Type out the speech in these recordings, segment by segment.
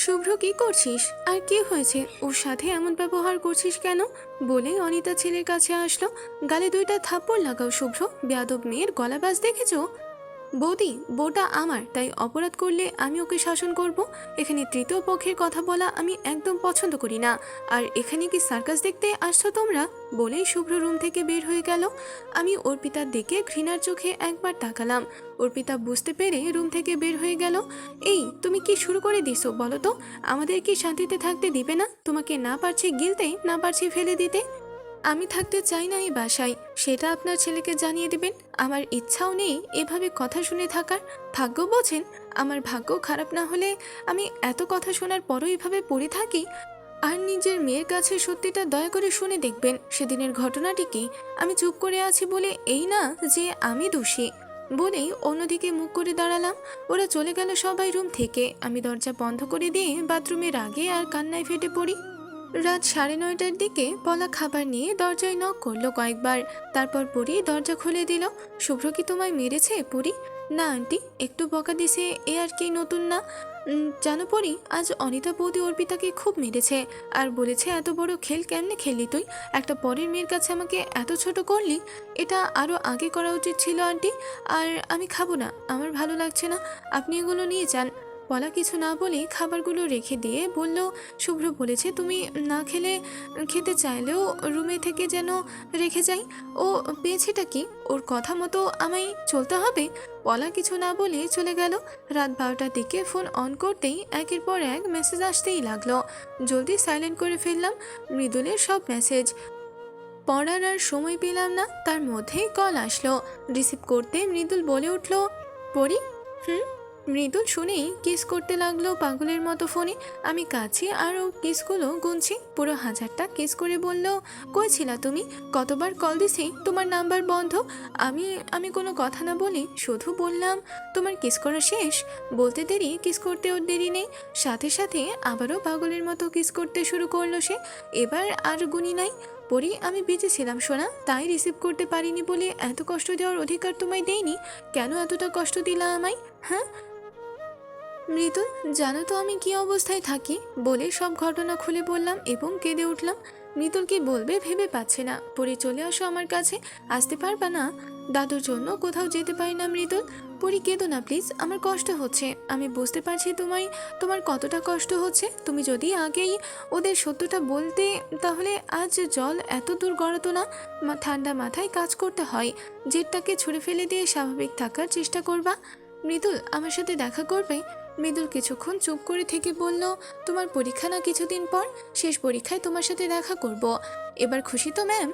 শুভ্র কি করছিস? আর কি হয়েছে? ওর সাথে এমন ব্যবহার করছিস কেন? বলে অনিতা ছেলের কাছে আসলো। গালে দুইটা থাপ্পড় লাগাও শুভ্র, বেয়াদব মেয়ের গলাবাজ দেখেছো? বৌদি, বউটা আমার, তাই অপরাধ করলে আমি ওকে শাসন করব। এখানে তৃতীয় পক্ষের কথা বলা আমি একদম পছন্দ করি না। আর এখানে কি সার্কাস দেখতে আসছো তোমরা? বলেই শুভ্র রুম থেকে বের হয়ে গেল। আমি অর্পিতার দিকে ঘৃণার চোখে একবার তাকালাম। অর্পিতা বুঝতে পেরে রুম থেকে বের হয়ে গেল। এই, তুমি কি শুরু করে দিছো বলো তো? আমাদের কি শান্তিতে থাকতে দিবে না? তোমাকে না পারছি গিলতে, না পারছি ফেলে দিতে। আমি থাকতে চাই না এই বাসায়, সেটা আপনার ছেলেকে জানিয়ে দেবেন। আমার ইচ্ছাও নেই এভাবে কথা শুনে থাকার। ভাগ্য বোঝেন, আমার ভাগ্য খারাপ না হলে আমি এত কথা শোনার পরও এভাবে পড়ে থাকি। আর নিজের মেয়ের কাছে সত্যিটা দয়া করে শুনে দেখবেন সেদিনের ঘটনাটিকে। আমি চুপ করে আছি বলে এই না যে আমি দোষী। বলেই অন্যদিকে মুখ করে দাঁড়ালাম। ওরা চলে গেল সবাই রুম থেকে। আমি দরজা বন্ধ করে দিয়ে বাথরুমের আগে আর কান্নায় ফেটে পড়ি। রাত 9:30টার দিকে পলা খাবার নিয়ে দরজায় নক করলো কয়েকবার। তারপর পরি দরজা খুলে দিল। শুভ্র কি তোমায় মেরেছে পরি? না আন্টি, একটু বকা দিছে, এ আর কি নতুন না। জানো পরি, আজ অনিতা বৌদি অর্পিতাকে খুব মেরেছে। আর বলেছে এত বড় খেল কেমনে খেললি তুই? একটা পরের মেয়ের কাছে আমাকে এত ছোট করলি। এটা আরো আগে করা উচিত ছিল আন্টি। আর আমি খাবো না, আমার ভালো লাগছে না। আপনি এগুলো নিয়ে যান। পলা কিছু না বলে খাবারগুলো রেখে দিয়ে বলল, শুভ্র বলেছে তুমি না খেলে, খেতে চাইলেও রুমে থেকে যেন রেখে যাই। ও পেয়েছেটা কি? ওর কথা মতো আমায় চলতে হবে। পলা কিছু না বলে চলে গেল। রাত 12টার দিকে ফোন অন করতেই একের পর এক মেসেজ আসতেই লাগলো। জলদি সাইলেন্ট করে ফেললাম মৃদুলের সব মেসেজ। পড়ার আর সময় পেলাম না, তার মধ্যেই কল আসলো। রিসিভ করতে মৃদুল বলে উঠল, পড়ি। হুম। মৃদুল শুনেই কিস করতে লাগলো পাগলের মতো ফোনে। আমি কাছে আরও কিসগুলো গুনছি। পুরো 1000টা কিস করে বলল, কই ছিলা তুমি? কতবার কল দিছি, তোমার নাম্বার বন্ধ। আমি আমি কোনো কথা না বলি শুধু বললাম, তোমার কিস করা শেষ? বলতে দেরি কিস করতে ওর দেরি নেই। সাথে সাথে আবারও পাগলের মতো কিস করতে শুরু করলো সে। এবার আর গুনি নাই। পরি, আমি বিজি ছিলাম সোনা, তাই রিসিভ করতে পারিনি বলে এত কষ্ট দেওয়ার অধিকার তোমায় দেইনি। কেন এতটা কষ্ট দিলা আমায়? হ্যাঁ মৃদুল, জানো তো আমি কি অবস্থায় থাকি? বলে সব ঘটনা খুলে বললাম এবং কেঁদে উঠলাম। মৃদুল কি বলবে ভেবে পাচ্ছে না। পরি, চলে আসো আমার কাছে। আসতে পারবা না? দাদুর জন্য কোথাও যেতে পারি না মৃদুল। পরি, কেঁদো না প্লিজ, আমার কষ্ট হচ্ছে। আমি বুঝতে পারছি তোমার কতটা কষ্ট হচ্ছে। তুমি যদি আগেই ওদের সত্যটা বলতে, তাহলে আজ জল এত দূর গড়াতো না। ঠান্ডা মাথায় কাজ করতে হয়। জেদটাকে ছুঁড়ে ফেলে দিয়ে স্বাভাবিক থাকার চেষ্টা করবা। মৃদুল, আমার সাথে দেখা করবে? মৃদুল কিছুক্ষণ চুপ করে থেকে বলল, তোমার পরীক্ষা না কিছুদিন পর? শেষ পরীক্ষায় তোমার সাথে দেখা করব। এবার খুশি তো ম্যাম?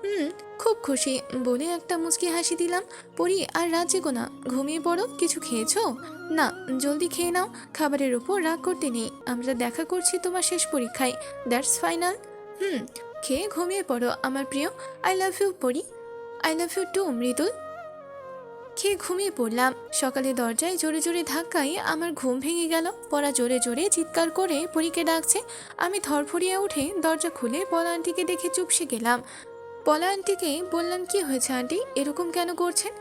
হুম, খুব খুশি। বলে একটা মুচকি হাসি দিলাম। পরি, আর রাত জেগো না, ঘুমিয়ে পড়ো। কিছু খেয়েছো? না। জলদি খেয়ে নাও। খাবারের উপর রাগ করতে নেই। আমরা দেখা করছি তোমার শেষ পরীক্ষায়, দ্যাটস ফাইনাল। হুম, খেয়ে ঘুমিয়ে পড়ো আমার প্রিয়। I love you Pori. I love you too Mridul. খেয়ে ঘুমিয়ে পড়লাম। সকালে দরজায় জোরে জোরে ধাক্কায় আমার ঘুম ভেঙে গেল। পড়া জোরে জোরে চিৎকার করে পরীকে ডাকছে। আমি ধরফরিয়ে উঠে দরজা খুলে পলা আন্টিকে দেখে চুপসে গেলাম। পলা আন্টিকে বললাম, কি হয়েছে আন্টি, এরকম কেন করছেন?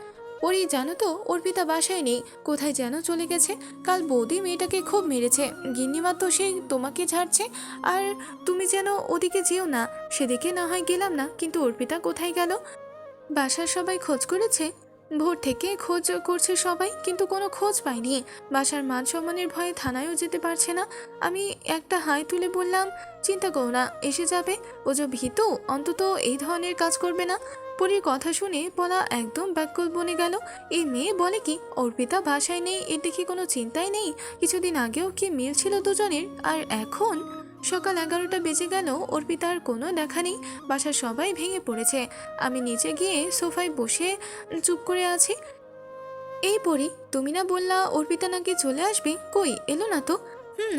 পরি, জানো তো অর্পিতা বাসায় নেই, কোথায় যেন চলে গেছে। কাল বৌদি মেয়েটাকে খুব মেরেছে। গিন্নিমা তো সে তোমাকে ঝাড়ছে। আর তুমি যেন ওদিকে যেও না। সেদিকে না হয় গেলাম না, কিন্তু অর্পিতা কোথায় গেল? বাসার সবাই খোঁজ করেছে। ভোর থেকে খোঁজ করছে সবাই, কিন্তু কোনো খোঁজ পাইনি। বাসার মান সম্মানের ভয়ে থানায়ও যেতে পারছে না। আমি একটা হাই তুলে বললাম, চিন্তা করো না, এসে যাবে। ও যে ভীতু, অন্তত এই ধরনের কাজ করবে না। পরীর কথা শুনে পলা একদম ব্যাকুল বনে গেল। এই মেয়ে বলে কি অর্পিতা বাসায় নেই, এর দেখি কোনো চিন্তাই নেই। কিছুদিন আগেও কি মিল ছিল দুজনের, আর এখন? সকাল 11টা বেজে গেল, অর্পিতার কোনো দেখা নেই। বাসার সবাই ভেঙে পড়েছে। আমি নিচে গিয়ে সোফায় বসে চুপ করে আছি। এই পরি, তুমি না বললা অর্পিতা নাকি চলে আসবে, কই এলো না তো?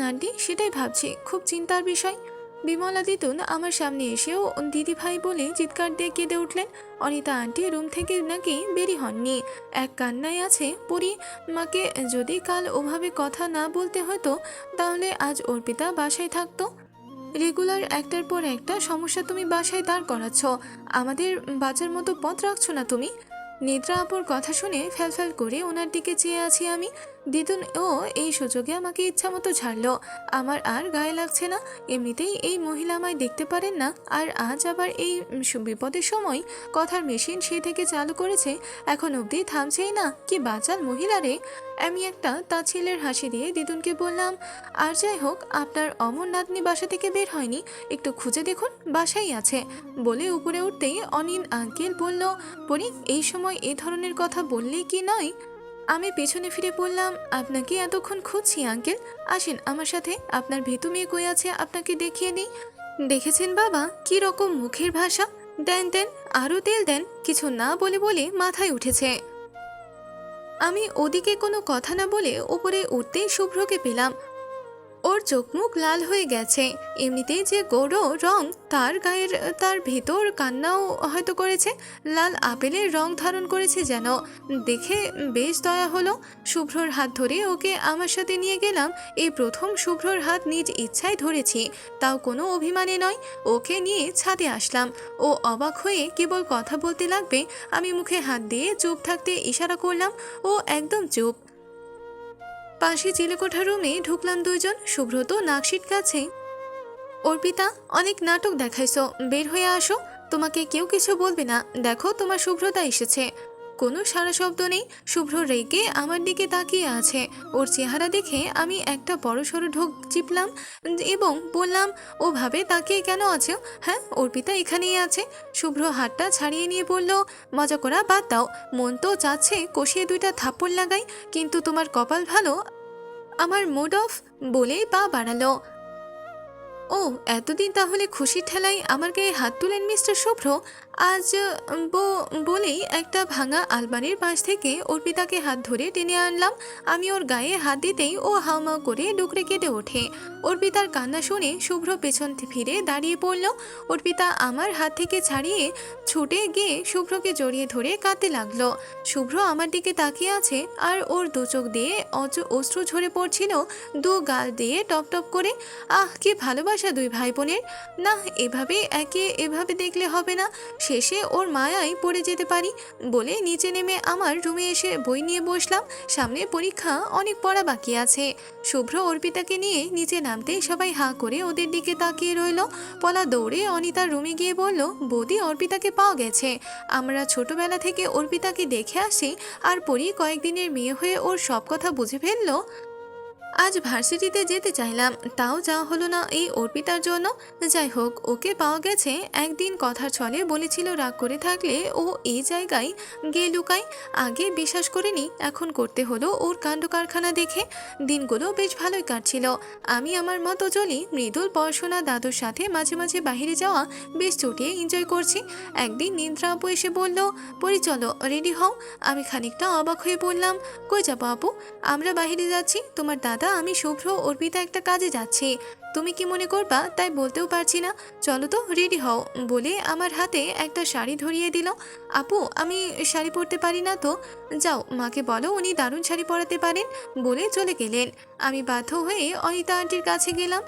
আন্টি, সেটাই ভাবছি, খুব চিন্তার বিষয়। বিমলা দিতুন আমার সামনে এসেও দিদি ভাই বলে চিৎকার দিয়ে কেঁদে উঠলেন। অনিতা আন্টি রুম থেকে নাকি বেরি হননি। এক কান্নায় আছে পরি। মাকে যদি কাল ওভাবে কথা না বলতে হতো, তাহলে আজ অর্পিতা বাসায় থাকতো। রেগুলার একটার পর একটা সমস্যা তুমি বাসায় দাঁড় করাচ্ছ। আমাদের বাঁচার মতো পথ রাখছো না তুমি। নিদ্রা আপুর কথা শুনে ফ্যালফ্যাল করে ওনার দিকে চেয়ে আছি আমি। দিদুন ও এই সুযোগে আমাকে ইচ্ছা মতো ছাড়লো। আমার আর গায়ে লাগছে না। এমনিতেই এই মহিলা আমায় দেখতে পারেন না, আর আজ আবার এই বিপদের সময় কথার মেশিন সে থেকে চালু করেছে, এখন অবধি থামছেই না। কি বাচাল মহিলা রে। আমি একটা তার ছেলের হাসি দিয়ে দিদুনকে বললাম, আর যাই হোক, আপনার অমর নাতনি বাসা থেকে বের হয়নি, একটু খুঁজে দেখুন, বাসাই আছে। বলে উপরে উঠতেই অনিন আঙ্কেল বলল, পরি এই সময় এ ধরনের কথা বললেই কি নয়। আমি পেছনে ফিরে বললাম, আপনাকে এতক্ষণ খুঁজছি আঙ্কেল, আসেন আমার সাথে, আপনার ভেতু মেয়ে কই আছে আপনাকে দেখিয়ে দিই। দেখেছেন বাবা কি রকম মুখের ভাষা, দেন দেন, আরো তেল দেন। কিছু না বলে বলে মাথায় উঠেছে। আমি ওদিকে কোনো কথা না বলে উপরে উঠতেই শুভ্রকে পেলাম। ওর চোখ মুখ লাল হয়ে গেছে, এমনিতেই যে গৌর রং, তার গায়ের তার ভেতর কান্নাও হয়তো করেছে, লাল আপেলের রং ধারণ করেছে যেন। দেখে বেশ দয়া হলো। শুভ্রর হাত ধরে ওকে আমার সাথে নিয়ে গেলাম। এই প্রথম শুভ্রর হাত নিজ ইচ্ছায় ধরেছি, তাও কোনো অভিমানে নয়। ওকে নিয়ে ছাদে আসলাম। ও অবাক হয়ে কেবল কথা বলতে লাগবে, আমি মুখে হাত দিয়ে চুপ থাকতে ইশারা করলাম। ও একদম চুপ। পাশে চিলেকোঠা রুমে ঢুকলাম দুইজন, সুব্রত নাকশিট কাছে। অর্পিতা, অনেক নাটক দেখাইছো, বের হয়ে আসো। তোমাকে কেউ কিছু বলবে না, দেখো তোমার শুভ্রতা এসেছে। কোনো সারা শব্দ নেই। শুভ্র রেগে আমার দিকে তাকিয়ে আছে। ওর চেহারা দেখে আমি একটা বড়সড় ঢোক চিপলাম এবং বললাম, ওভাবে তাকিয়ে কেন আছো? হ্যাঁ, অর্পিতা এখানেই আছে। শুভ্র হাতটা ছাড়িয়ে নিয়ে বলল, মজা করা বাদ দাও, মন তো চাচ্ছে কষিয়ে দুইটা থাপ্পড় লাগাই, কিন্তু তোমার কপাল ভালো, আমার মুড অফ। বলে পা বাড়ালো। ও এতদিন তাহলে খুশির ঠেলায় আমার গায়ে হাত তুলেন মিস্টার শুভ্র। আজ বলেই একটা ভাঙা আলমারির পাশ থেকে অর্পিতাকে হাত ধরে টেনে আনলাম। আমি ওর গায়ে হাত দিতেই ও হাউমাউ করে ডুকরে কেটে ওঠে। অর্পিতার কান্না শুনে শুভ্র পেছন ফিরে দাঁড়িয়ে পড়ল। অর্পিতা আমার হাত থেকে ছাড়িয়ে ছুটে গিয়ে শুভ্রকে জড়িয়ে ধরে কাঁদতে লাগলো। শুভ্র আমার দিকে তাকিয়ে আছে, আর ওর দু চোখ দিয়ে অশ্রু ঝরে পড়ছিল, দু গাল দিয়ে টপ টপ করে। আহ, কি ভালোবাসা দুই ভাই বোনের। না, এভাবে দেখলে হবে না, শেষে ওর মায়ায় পড়ে যেতে পারি। বলে নিচে নেমে আমার রুমে এসে বই নিয়ে বসলাম। সামনে পরীক্ষা, অনেক পড়া বাকি আছে। শুভ্র অর্পিতাকে নিয়ে নিচে নামতেই সবাই হাঁ করে ওদের দিকে তাকিয়ে রইল। পলা দৌড়ে অনিতার রুমে গিয়ে বলল, বৌদি অর্পিতাকে পাওয়া গেছে। আমরা ছোটবেলা থেকে অর্পিতাকে দেখে আসি, আর পরি কয়েকদিনের মেয়ে হয়ে ওর সব কথা বুঝে ফেললো। আজ ভার্সিটিতে যেতে চাইলাম, তাও যাওয়া হলো না এই অর্পিতার জন্য। যাই হোক, ওকে পাওয়া গেছে। একদিন কথার ছলে বলেছিল রাগ করে থাকলে ও এই জায়গায় গিয়ে লুকায়। আগে বিশ্বাস করিনি, এখন করতে হলো ওর কাণ্ড কারখানা দেখে। দিনগুলো বেশ ভালোই কাটছিল। আমি আমার মতো চলি, মৃদুল পড়াশোনা, দাদুর সাথে মাঝে মাঝে বাহিরে যাওয়া বেশ চটিয়ে এনজয় করছি। একদিন নিদ্রা আপু এসে বলল, পরি চলো রেডি হও। আমি খানিকটা অবাক হয়ে বললাম, কই যাবো আপু? আমরা বাহিরে যাচ্ছি, তোমার দাদা, আমি শুভ্র, অর্পিতা একটা কাজে যাচ্ছি। তুমি কি মনে করবা তাই বলতেও পারছি না, চলো তো রেডি হও। বলে আমার হাতে একটা শাড়ি ধরিয়ে দিল। আপু, আমি শাড়ি পরতে পারি না তো। যাও, মাকে বলো উনি দারুণ শাড়ি পরাতে পারেন। বলে চলে গেলেন। আমি বাধ্য হয়ে অনিতা আন্টির কাছে গেলাম।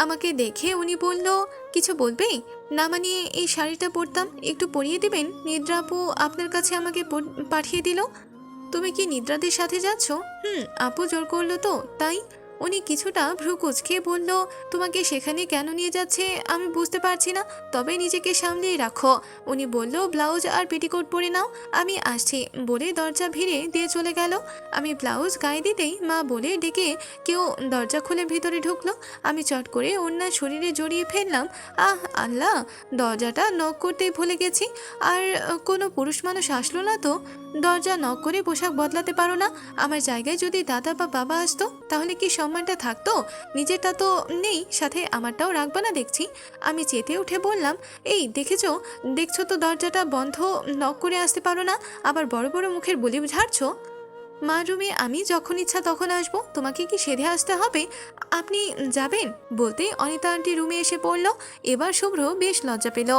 আমাকে দেখে উনি বলল, কিছু বলবে? না মানিয়ে এই শাড়িটা পরতাম, একটু পরিয়ে দিবেন? নিদ্রা আপু আপনার কাছে আমাকে পাঠিয়ে দিল। তুমি কি নিদ্রাদের সাথে যাচ্ছ? আপু জোর করলো তো তাই। উনি কিছুটা ভ্রু কুঁচকে বলল, তোমাকে সেখানে কেন নিয়ে যাচ্ছে আমি বুঝতে পারছি না, তবে নিজেকে সামলিয়ে রাখো। উনি বলল, ব্লাউজ আর পেটিকোট পরে নাও, আমি আসছি। বলে দরজা ভিড়ে দিয়ে চলে গেল। আমি ব্লাউজ গায়ে দিতেই মা বলে ডেকে কেউ দরজা খুলে ভিতরে ঢুকলো। আমি চট করে ওনার শরীরে জড়িয়ে ফেললাম। আহ আল্লাহ, দরজাটা নক করতেই ভুলে গেছি। আর কোনো পুরুষ মানুষ আসলো না তো? দরজা নক করে পোশাক বদলাতে পারো না? আমার জায়গায় যদি দাদা বা বাবা আসতো তাহলে কি সম্মানটা থাকতো? নিজেরটা তো নেই, সাথে আমারটাও রাখবা না দেখছি। আমি চেতে উঠে বললাম, এই দেখছো তো দরজাটা বন্ধ, নক করে আসতে পারো না, আবার বড় বড় মুখের বুলি ঝাড়ছো। মা রুমে আমি যখন ইচ্ছা তখন আসবো, তোমাকে কি সেধে আসতে হবে? আপনি যাবেন? বলতে অনিতা আন্টি রুমে এসে পড়ল। এবার শুভ্র বেশ লজ্জা পেল।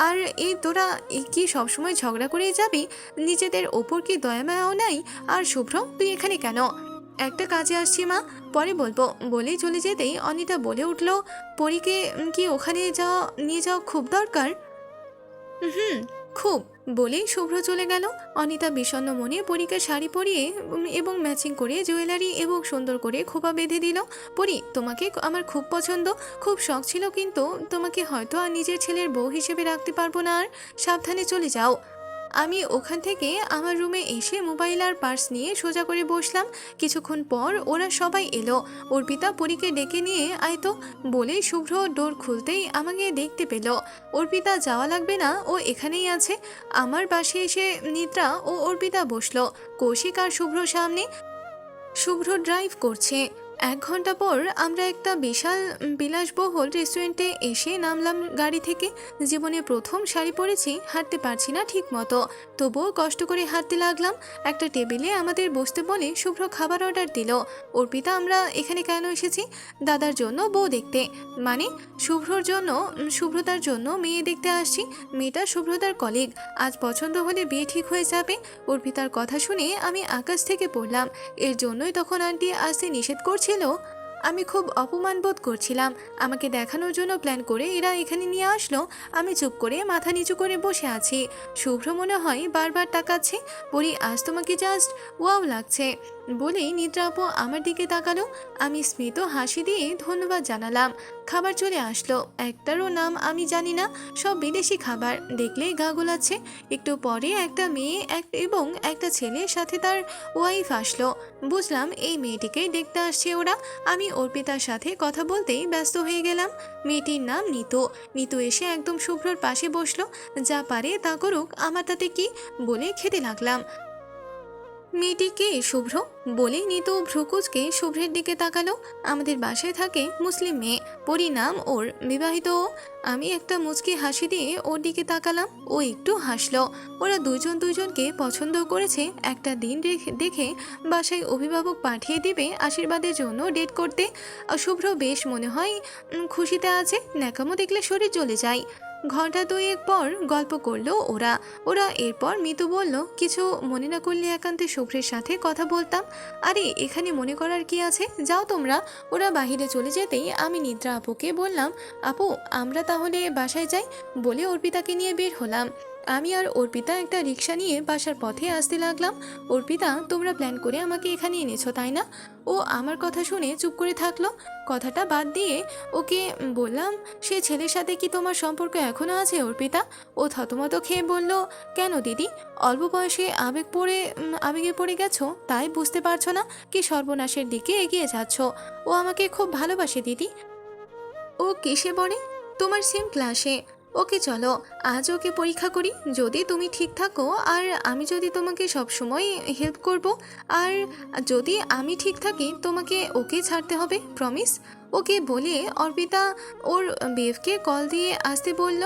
আর এই তোরা কি সবসময় ঝগড়া করেই যাবি? নিজেদের ওপর কি দয়া মায়াও নাই? আর শুভ্র, তুই এখানে কেন? একটা কাজে আসছি মা, পরে বলবো। বলেই চলে যেতেই অনিতা বলে উঠল, পরীকে কি ওখানে নিয়ে যাওয়া খুব দরকার? হুম, খুব। বলেই শুভ্র চলে গেল। অনিতা বিষণ্ণ মনে পরীকে শাড়ি পরিয়ে এবং ম্যাচিং করে জুয়েলারি এবং সুন্দর করে খোপা বেঁধে দিল। পরি, তোমাকে আমার খুব পছন্দ, খুব শখ ছিল, কিন্তু তোমাকে হয়তো আর নিজের ছেলের বউ হিসেবে রাখতে পারবো না, আর সাবধানে চলে যাও। আমি ওখান থেকে আমার রুমে এসে মোবাইল আর পার্স নিয়ে সোজা করে বসলাম। কিছুক্ষণ পর ওরা সবাই এলো। অর্পিতা পরীকে ডেকে নিয়ে আয়তো বলে শুভ্র ডোর খুলতেই আমাকে দেখতে পেল। অর্পিতা যাওয়া লাগবে না, ও এখানেই আছে। আমার পাশে এসে নিদ্রা ও অর্পিতা বসলো, কৌশিক আর শুভ্র সামনে। শুভ্র ড্রাইভ করছে। 1 ঘন্টা পর আমরা একটা বিশাল বিলাসবহুল রেস্টুরেন্টে এসে নামলাম গাড়ি থেকে। জীবনে প্রথম শাড়ি পরেছি, হাঁটতে পারছি না ঠিক মতো, তবুও কষ্ট করে হাঁটতে লাগলাম। একটা টেবিলে আমাদের বসতে বলে শুভ্র খাবার অর্ডার দিল। অর্পিতা, আমরা এখানে কেন এসেছি? দাদার জন্য বউ দেখতে, মানে শুভ্রতার জন্য মেয়ে দেখতে আসছি। মেয়েটা শুভ্রতার কলিগ, আজ পছন্দ হলে বিয়ে ঠিক হয়ে যাবে। অর্পিতার কথা শুনে আমি আকাশ থেকে পড়লাম। এর জন্যই তখন আন্টি আসতে নিষেধ করছিল। আমি খুব অপমান বোধ করছিলাম। আমাকে দেখানোর জন্য প্ল্যান করে এরা এখানে নিয়ে আসলো। আমি চুপ করে মাথা নিচু করে বসে আছি। শুভ্র মনে হয় বারবার তাকাচ্ছে। পরি, আজ তোমাকে জাস্ট ওয়াও লাগছে বলেই নিদ্রা আপু আমার দিকে তাকালো। আমি স্মিত হাসি দিয়ে ধন্যবাদ জানালাম। খাবার চলে আসলো। একটারও নাম আমি জানি না, সব বিদেশি খাবার, দেখলেই গা গোলাচ্ছে। একটু পরে একটা মেয়ে এবং একটা ছেলের সাথে তার ওয়াইফ আসলো। বুঝলাম এই মেয়েটিকেই দেখতে আসছে ওরা। আমি অর্পিতার সাথে কথা বলতেই ব্যস্ত হয়ে গেলাম। মেয়েটির নাম নিতু। নিতু এসে একদম শুভ্রর পাশে বসলো। যা পারে তা করুক, আমার তাতে কি, বলে খেতে লাগলাম। মেয়েটি কে? শুভ্র বলেই নিতু ভ্রুকুচকে শুভ্রের দিকে তাকালো। আমাদের বাসায় থাকে মুসলিম মেয়ে, পরিনাম ওর, বিবাহিত ও। আমি একটা মুচকি হাসি দিয়ে ওর দিকে তাকালাম। ও একটু হাসলো। ওরা দুজন দুজনকে পছন্দ করেছে। একটা দিন দেখে বাসায় অভিভাবক পাঠিয়ে দিবে আশীর্বাদের জন্য ডেট করতে। শুভ্র বেশ মনে হয় খুশিতে আছে। ন্যাকামো দেখলে শরীর চলে যায়। ঘন্টা দুয়েক পর গল্প করলো ওরা। এরপর মিতু বলল, কিছু মনে না করলে একান্তে শুভ্রের সাথে কথা বলতাম। আরে এখানে মনে করার কি আছে, যাও তোমরা। ওরা বাহিরে চলে যেতেই আমি নিদ্রা আপুকে বললাম, আপু আমরা তাহলে বাসায় যাই, বলে অর্পিতাকে নিয়ে বের হলাম। আমি আর অর্পিতা একটা রিক্সা নিয়ে বাসার পথে আসতে লাগলাম। অর্পিতা, তোমরা প্ল্যান করে আমাকে এখানে এনেছো তাই না? ও আমার কথা শুনে চুপ করে থাকলো। কথাটা বাদ দিয়ে ওকে বললাম, সে ছেলের সাথে কি তোমার সম্পর্ক এখনো আছে অর্পিতা? ও থতমত খেয়ে বলল, কেন দিদি, অল্প বয়সে আবেগে পড়ে গেছো তাই বুঝতে পারছো না, কি সর্বনাশের দিকে এগিয়ে যাচ্ছ। ও আমাকে খুব ভালোবাসে দিদি। ও কিসে পড়ে? তোমার সেম ক্লাসে। ওকে চলো, আজ ওকে পরীক্ষা করি। যদি তুমি ঠিক থাকো আর আমি যদি তোমাকে সব সময় হেল্প করব, আর যদি আমি ঠিক থাকি তোমাকে ওকে ছাড়তে হবে, প্রমিস। ওকে বলে অর্পিতা ওর বিএফকে কল দিয়ে আসতে বলল।